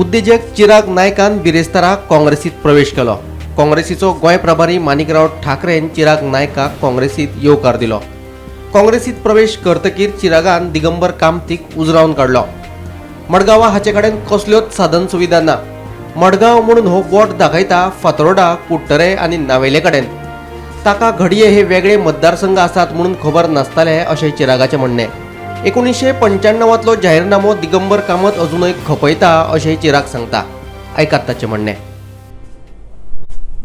उद्योजक चिराग नायकान बिरेस्ताराक काँग्रेसीत प्रवेश केलो. काँग्रेसीचो गोंय प्रभारी माणिकराव ठाकरेन चिराग नायकाक काँग्रेसीत येवकार दिलो. काँग्रेसीत प्रवेश करतकीर चिरागान दिगंबर कामतीक उजरावन काडलो. मडगांवां हाचे कडेन कसल्योच साधन सुविधा ना. मडगांव म्हणून हो बोट दाखयता फातोर्डा, कुट्टरे आनी नावेले कडेन. ताका घडये हे वेगळे मतदारसंघ आसात म्हणून खबर नासताले अशें चिरागाचें म्हणणें. 1995 जाहीरनामो दिगंबर कामत अजूनय खपयता अशेंय चिराग सांगता. आयकात ताचें म्हणणें.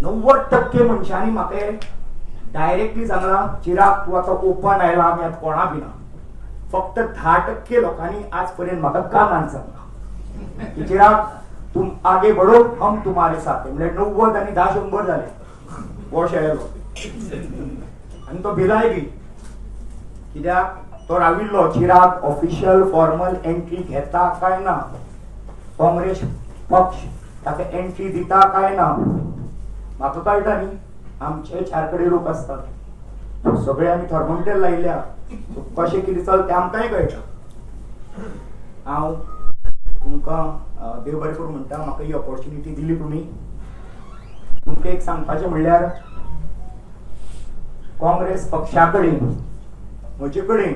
90% मनशांनी म्हाका डायरेक्टली सांगला, चिराग तूं आतां ओपन आयला, आमी आतां कोणा भिना. फक्त 10% लोकांनी आज पर्यंत म्हाका कानान सांगला की चिराग तुम आगे बढ़ो, हम तुम्हारे साथ हैं. म्हणजे 90 आनी 10 100 जाले हो शेळेलो. आनी तो भिलाय बी, कित्याक तो राविल्लो चिराग ऑफिशियल फॉर्मल एंट्री घेता काय ना, काँग्रेस पक्ष ताका एंट्री दिता काय ना. म्हाका कळटा न्ही, आमचे 4 कडेन लोक असतात, सगळे आमी थर्मोमिटर लायल्या, कशें कितें चलता तें आमकांय कळटा. हांव तुमकां देव बरें करूं म्हणटा, म्हाका ही ऑपॉर्च्युनिटी दिली तुमी. तुमकां एक सांगपाचें म्हणल्यार काँग्रेस पक्षा कडेन म्हजे कडेन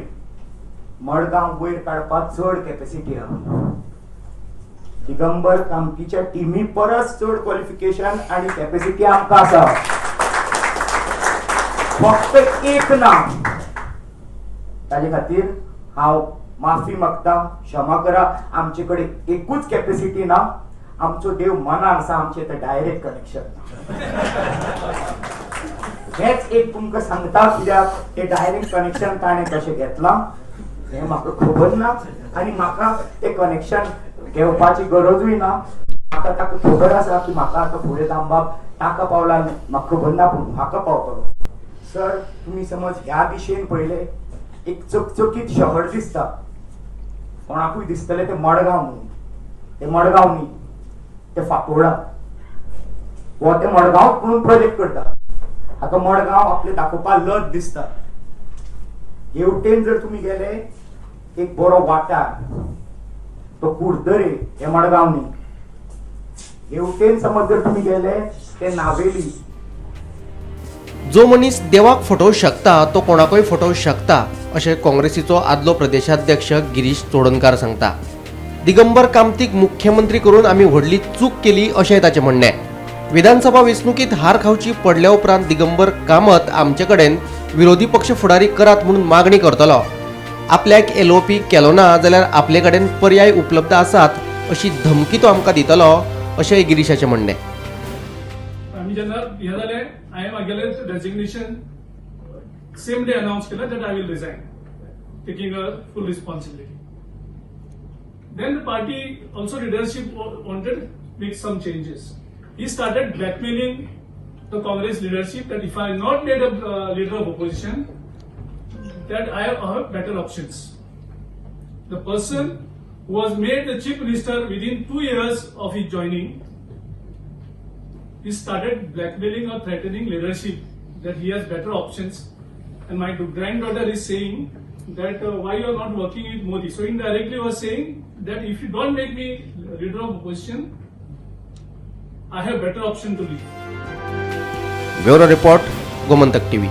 मडगांव वयर काडपाक चड कॅपॅसिटी आहा. दिगंबर कामतीच्या टिमी परस चड क्वॉलिफिकेशन आणि कॅपॅसिटी आमकां आसा. फक्त एक ना, ताजे खातीर हांव माफी मागता, क्षमा करा. आमचे कडेन एकूच कॅपॅसिटी ना. आमचो देव मनान आसा, आमचे ते डायरेक्ट कनेक्शन ना. हेच एक तुमकां सांगता, कित्याक ते डायरेक्ट कनेक्शन ताणें कशें घेतलां हें म्हाका खबर ना, आनी म्हाका ते कनेक्शन घेवपाची गरजूय ना. म्हाका ताका खबर आसा की म्हाका आतां फुडें जावपाक ताका पावला, म्हाका खबर ना, पूण म्हाका पावतलो. सर, तुमी समज ह्या दिशेन पळयले, एक चकचकीत शहर दिसता. कोणाकूय दिसतले ते मडगांव म्हणून. ते मडगांव न्ही, ते फातोर्डा. हो ते मडगांव म्हणून प्रोजेक्ट करता. हाका मडगांव आपले दाखोवपाक लज दिसता. हेवटेन जर तुमी गेले, एक बरो वाठार, तो कुर्दरे, हे मडगांव न्ही. हेवटेन समज जर तुमी गेले, ते नावेली. जो मनीस देवाक फटोवंक शकता तो कोणाकूय फटोवंक शकता अशें काँग्रेसीचो आदलो प्रदेशाध्यक्ष गिरीश चोडणकार सांगता. दिगंबर कामतीक मुख्यमंत्री करून आमी व्हडली चूक केली अशेंय ताचें म्हणणें. विधानसभा वेंचणुकीत हार खावची पडल्या उपरांत दिगंबर कामत आमचे कडेन विरोधी पक्ष फुडारी करात म्हणून मागणी करतलो. आपल्याक एलओपी केलो ना जाल्यार आपले कडेन पर्याय उपलब्ध आसात अशी धमकी तो आमकां दितलो अशेंय गिरीशाचें म्हणणें. आमी जेन्ना हें जालें, हांवें म्हागेलें रेजिग्नेशन सेम डे अनाउन्स केलें that I will resign, taking a full responsibility. Then the party also leadership wanted to make some changes. He started blackmailing the Congress leadership that if I am not made a leader of opposition, that I have better options. The person who was made the chief minister within 2 years of his joining, he started blackmailing or threatening leadership that he has better options. And my granddaughter is saying that why you are not working with Modi. So indirectly was saying that if you don't make me leader of opposition, I have better option to leave. Bureau report, Gomantak TV.